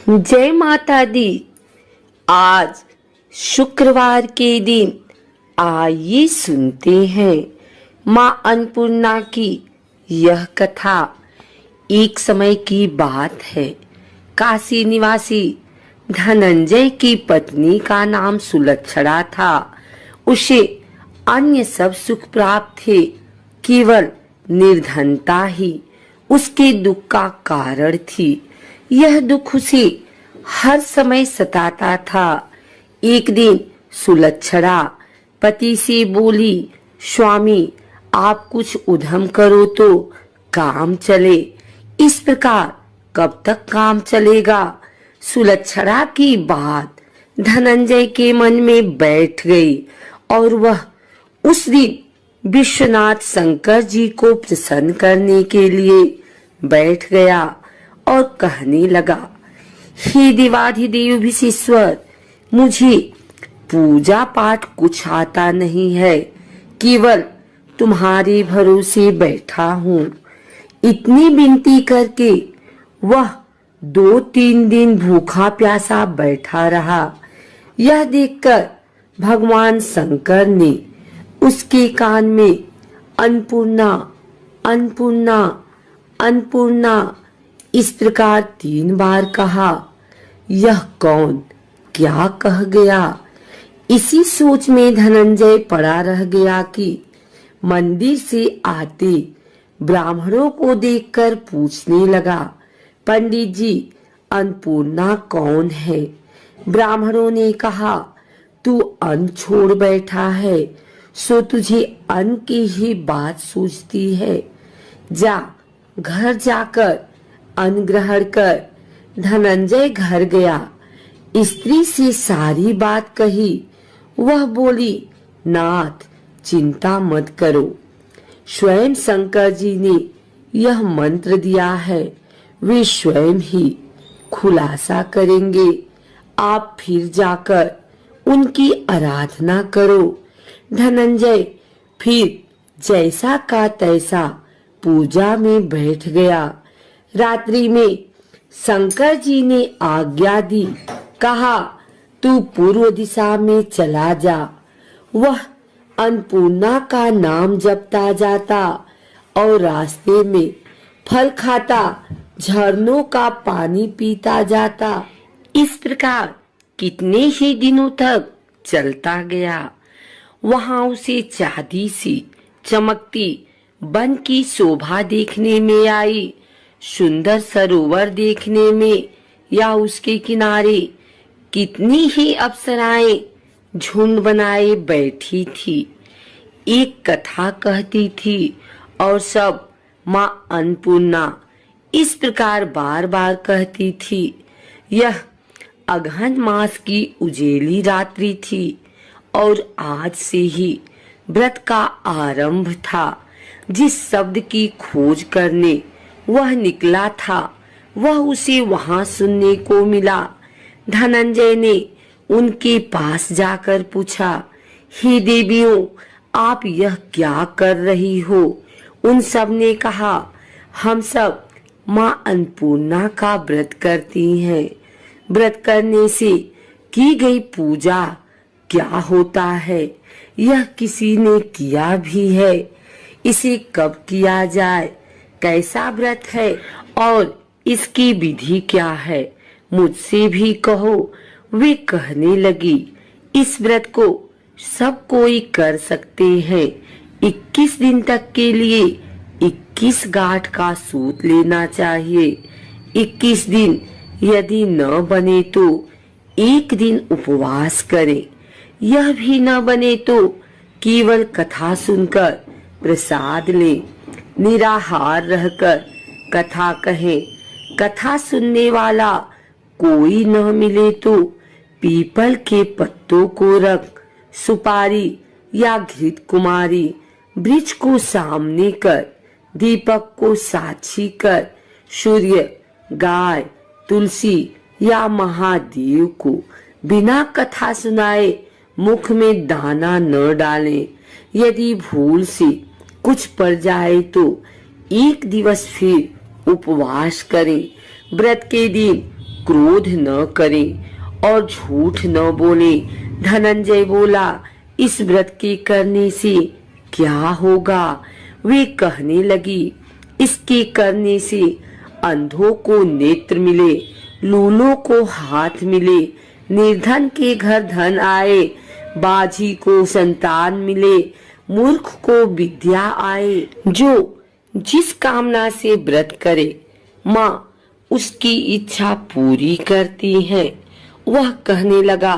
जय माता दी। आज शुक्रवार के दिन आइए सुनते हैं माँ अन्नपूर्णा की यह कथा। एक समय की बात है। काशी निवासी धनंजय की पत्नी का नाम सुलक्षणा था। उसे अन्य सब सुख प्राप्त थे, केवल निर्धनता ही उसके दुख का कारण थी। यह दुख उसे हर समय सताता था। एक दिन सुलक्षणा पति से बोली, स्वामी आप कुछ उद्यम करो तो काम चले। इस प्रकार कब तक काम चलेगा? सुलक्षणा की बात धनंजय के मन में बैठ गई और वह उस दिन विश्वनाथ शंकर जी को प्रसन्न करने के लिए बैठ गया और कहने लगा, हे देवाधिदेव विश्वेश्वर, मुझे पूजा पाठ कुछ आता नहीं है, केवल तुम्हारे भरोसे बैठा हूँ। इतनी विनती करके वह 2-3 दिन भूखा प्यासा बैठा रहा। यह देखकर भगवान शंकर ने उसके कान में अन्नपूर्णा अन्नपूर्णा अन्नपूर्णा इस प्रकार 3 बार कहा। यह कौन क्या कह गया? इसी सोच में धनंजय पड़ा रह गया कि मंदिर से आते ब्राह्मणों को देखकर पूछने लगा, पंडित जी अन्नपूर्णा कौन है? ब्राह्मणों ने कहा, तू अन्न छोड़ बैठा है, सो तुझे अन्न की ही बात सूझती है। जा घर जाकर अन्न ग्रहण कर। धनंजय घर गया, स्त्री से सारी बात कही। वह बोली, नाथ चिंता मत करो, स्वयं शंकर जी ने यह मंत्र दिया है, वे स्वयं ही खुलासा करेंगे। आप फिर जाकर उनकी आराधना करो। धनंजय फिर जैसा का तैसा पूजा में बैठ गया। रात्रि में शंकर जी ने आज्ञा दी, कहा तू पूर्व दिशा में चला जा। वह अन्नपूर्णा का नाम जपता जाता और रास्ते में फल खाता, झरनों का पानी पीता जाता। इस प्रकार कितने ही दिनों तक चलता गया। वहां उसे चांदी सी चमकती वन की शोभा देखने में आई। सुंदर सरोवर देखने में या उसके किनारे कितनी ही अप्सराएं झुंड बनाए बैठी थी। एक कथा कहती थी और सब माँ अन्नपूर्णा इस प्रकार बार बार कहती थी। यह अगहन मास की उजेली रात्रि थी और आज से ही व्रत का आरंभ था। जिस शब्द की खोज करने वह निकला था, वह उसे वहां सुनने को मिला। धनंजय ने उनके पास जाकर पूछा, हे देवियों, आप यह क्या कर रही हो? उन सब ने कहा, हम सब माँ अन्नपूर्णा का व्रत करती हैं। व्रत करने से की गई पूजा क्या होता है? यह किसी ने किया भी है? इसे कब किया जाए? कैसा व्रत है और इसकी विधि क्या है? मुझसे भी कहो। वे कहने लगी, इस व्रत को सब कोई कर सकते हैं। 21 दिन तक के लिए 21 गांठ का सूत लेना चाहिए। 21 दिन यदि न बने तो 1 दिन उपवास करें। यह भी न बने तो केवल कथा सुनकर प्रसाद लें। निराहार रहकर कथा कहें। कथा सुनने वाला कोई न मिले तो पीपल के पत्तों को रख, सुपारी या घृत कुमारी वृक्ष को सामने कर, दीपक को साक्षी कर, सूर्य, गाय, तुलसी या महादेव को बिना कथा सुनाए मुख में दाना न डालें। यदि भूल से कुछ पड़ जाए तो 1 दिवस फिर उपवास करें। व्रत के दिन क्रोध न करें और झूठ न बोले। धनंजय बोला, इस व्रत के करने से क्या होगा? वे कहने लगी, इसके करने से अंधों को नेत्र मिले, लूलों को हाथ मिले, निर्धन के घर धन आए, बाझी को संतान मिले, मूर्ख को विद्या आए। जो जिस कामना से व्रत करे माँ उसकी इच्छा पूरी करती है। वह कहने लगा,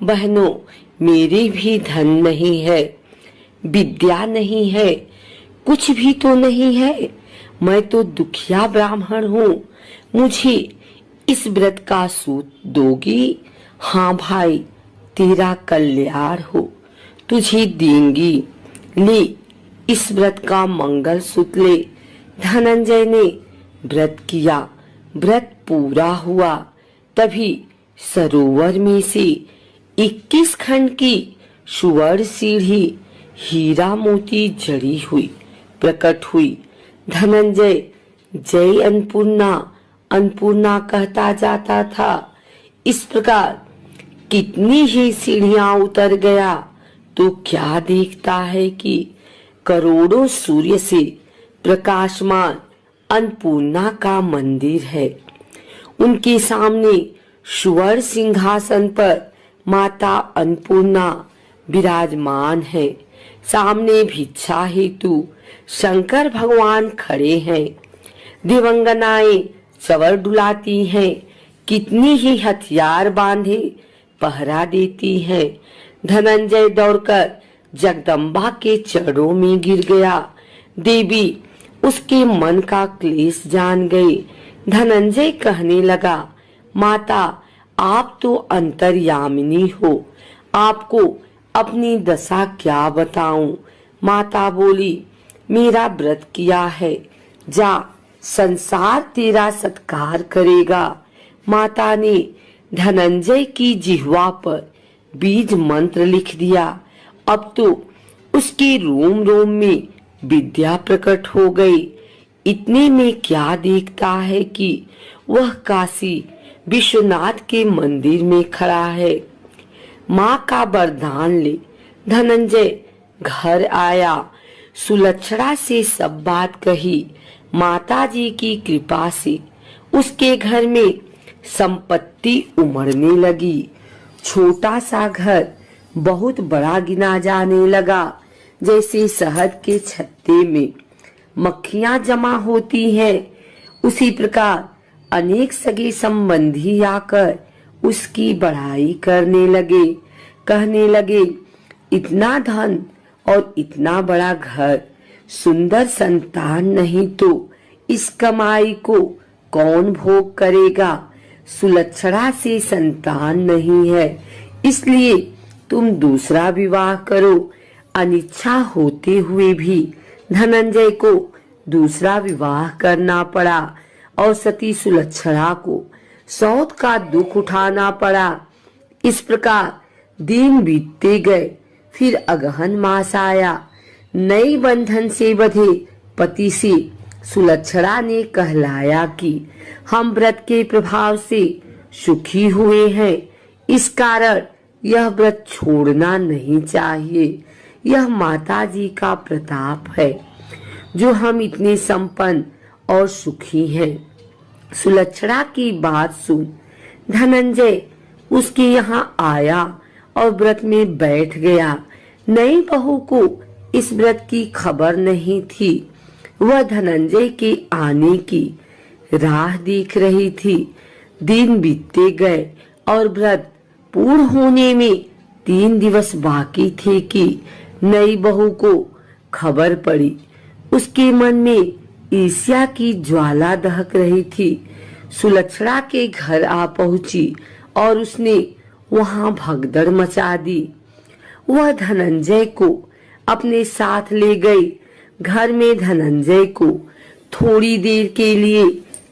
बहनों, मेरे भी धन नहीं है, विद्या नहीं है, कुछ भी तो नहीं है। मैं तो दुखिया ब्राह्मण हूँ। मुझे इस व्रत का सूत दोगी? हाँ भाई, तेरा कल्याण हो, तुझे देंगी। ले, इस व्रत का मंगल सूत्र ले। धनंजय ने व्रत किया। व्रत पूरा हुआ। तभी सरोवर में से 21 खंड की सुवर्ण सीढ़ी हीरा मोती जड़ी हुई प्रकट हुई। धनंजय जय अन्नपूर्णा अन्नपूर्णा कहता जाता था। इस प्रकार कितनी ही सीढ़ियां उतर गया तो क्या देखता है कि करोड़ों सूर्य से प्रकाशमान अन्नपूर्णा का मंदिर है। उनके सामने सुवर्ण सिंहासन पर माता अन्नपूर्णा विराजमान है। सामने भिक्षा हेतु शंकर भगवान खड़े हैं। दिवंगनाएं चवर डुलाती हैं। कितनी ही हथियार बांधे पहरा देती हैं। धनंजय दौड़कर जगदम्बा के चरणों में गिर गया। देवी उसके मन का क्लेश जान गई। धनंजय कहने लगा, माता, आप तो अंतर्यामिनी हो, आपको अपनी दशा क्या बताऊं? माता बोली, मेरा व्रत किया है, जा, संसार तेरा सत्कार करेगा। माता ने धनंजय की जिह्वा पर बीज मंत्र लिख दिया। अब तो उसके रोम रोम में विद्या प्रकट हो गई। इतने में क्या देखता है कि वह काशी विश्वनाथ के मंदिर में खड़ा है। माँ का वरदान ले धनंजय घर आया। सुलक्षणा से सब बात कही। माताजी की कृपा से उसके घर में संपत्ति उमड़ने लगी। छोटा सा घर बहुत बड़ा गिना जाने लगा। जैसे शहद के छत्ते में मक्खियां जमा होती हैं, उसी प्रकार अनेक सगे संबंधी आकर उसकी बड़ाई करने लगे। कहने लगे, इतना धन और इतना बड़ा घर, सुंदर संतान नहीं तो इस कमाई को कौन भोग करेगा? सुलक्षणा से संतान नहीं है, इसलिए तुम दूसरा विवाह करो। अनिच्छा होते हुए भी धनंजय को दूसरा विवाह करना पड़ा और सती सुलक्षणा को सौत का दुख उठाना पड़ा। इस प्रकार दिन बीतते गए। फिर अगहन मास आया। नई बंधन से बंधे पति से सुलक्षणा ने कहलाया कि हम व्रत के प्रभाव से सुखी हुए हैं, इस कारण यह व्रत छोड़ना नहीं चाहिए। यह माताजी का प्रताप है जो हम इतने संपन्न और सुखी हैं। सुलक्षणा की बात सुन धनंजय उसके यहाँ आया और व्रत में बैठ गया। नई बहू को इस व्रत की खबर नहीं थी। वह धनंजय के आने की राह देख रही थी। दिन बीतते गए और व्रत पूर्ण होने में 3 दिवस बाकी थे कि नई बहू को खबर पड़ी। उसके मन में ईर्ष्या की ज्वाला दहक रही थी। सुलक्षणा के घर आ पहुंची और उसने वहां भगदड़ मचा दी। वह धनंजय को अपने साथ ले गई। घर में धनंजय को थोड़ी देर के लिए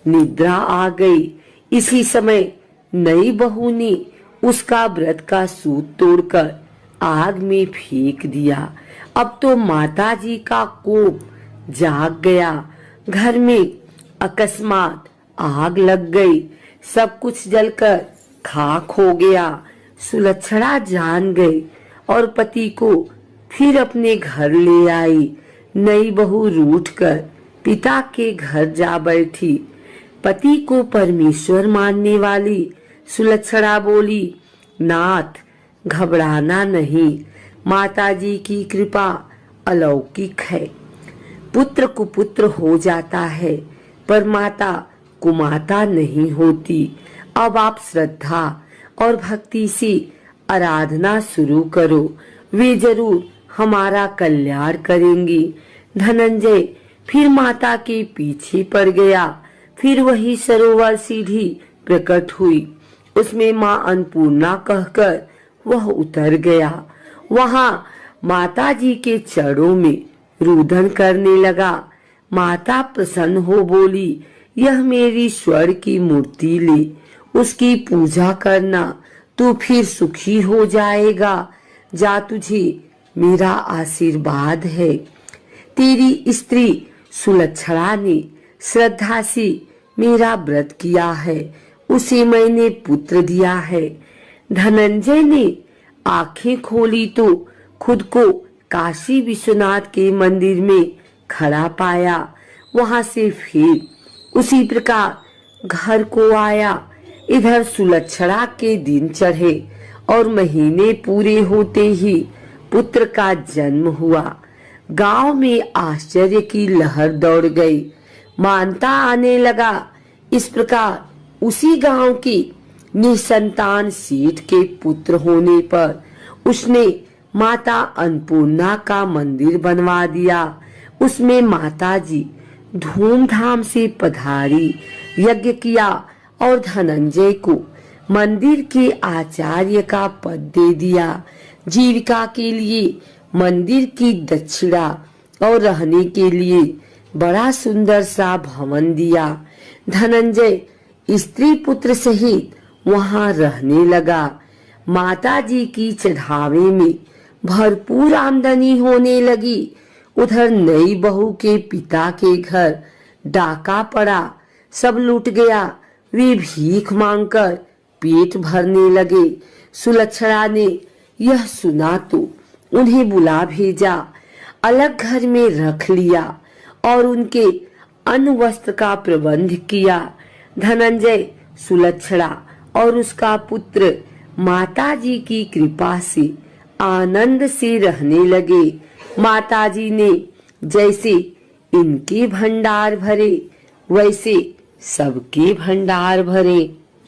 निद्रा आ गई। इसी समय नई बहू ने उसका व्रत का सूत तोड़कर आग में फेंक दिया। अब तो माताजी का कोप जाग गया। घर में अकस्मात आग लग गई। सब कुछ जलकर खाक हो गया। सुलक्षणा जान गई और पति को फिर अपने घर ले आई। नई बहू रूठकर पिता के घर जा बैठी। पति को परमेश्वर मानने वाली सुलक्षणा बोली, नाथ घबराना नहीं, माताजी की कृपा अलौकिक है। पुत्र कुपुत्र हो जाता है पर माता कुमाता नहीं होती। अब आप श्रद्धा और भक्ति से आराधना शुरू करो, वे जरूर हमारा कल्याण करेंगी। धनंजय फिर माता के पीछे पड़ गया। फिर वही सरोवर सीढ़ी प्रकट हुई, उसमें माँ अन्नपूर्णा कहकर वह उतर गया। वहां माता जी के चरणों में रुदन करने लगा। माता प्रसन्न हो बोली, यह मेरी स्वर की मूर्ति ले, उसकी पूजा करना, तू फिर सुखी हो जाएगा। जा, तुझे मेरा आशीर्वाद है। तेरी स्त्री सुलक्षणा ने श्रद्धा से मेरा व्रत किया है, उसे मैंने पुत्र दिया है। धनंजय ने आंखें खोली तो खुद को काशी विश्वनाथ के मंदिर में खड़ा पाया। वहां से फिर उसी प्रकार घर को आया। इधर सुलक्षणा के दिन चढ़े और महीने पूरे होते ही पुत्र का जन्म हुआ। गांव में आश्चर्य की लहर दौड़ गई, मानता आने लगा। इस प्रकार उसी गांव की निसंतान सेठ के पुत्र होने पर उसने माता अन्नपूर्णा का मंदिर बनवा दिया। उसमें माताजी धूमधाम से पधारी, यज्ञ किया और धनंजय को मंदिर के आचार्य का पद दे दिया। जीविका के लिए मंदिर की दक्षिणा और रहने के लिए बड़ा सुंदर सा भवन दिया। धनंजय स्त्री पुत्र सहित वहां रहने लगा। माता जी की चढ़ावे में भरपूर आमदनी होने लगी। उधर नई बहू के पिता के घर डाका पड़ा, सब लूट गया। वे भीख मांगकर पेट भरने लगे। सुलक्षणा ने यह सुना तो उन्हें बुला भेजा, अलग घर में रख लिया और उनके अन्न वस्त्र का प्रबंध किया। धनंजय, सुलक्षणा और उसका पुत्र माताजी की कृपा से आनंद से रहने लगे। माताजी ने जैसे इनके भंडार भरे वैसे सबके भंडार भरे।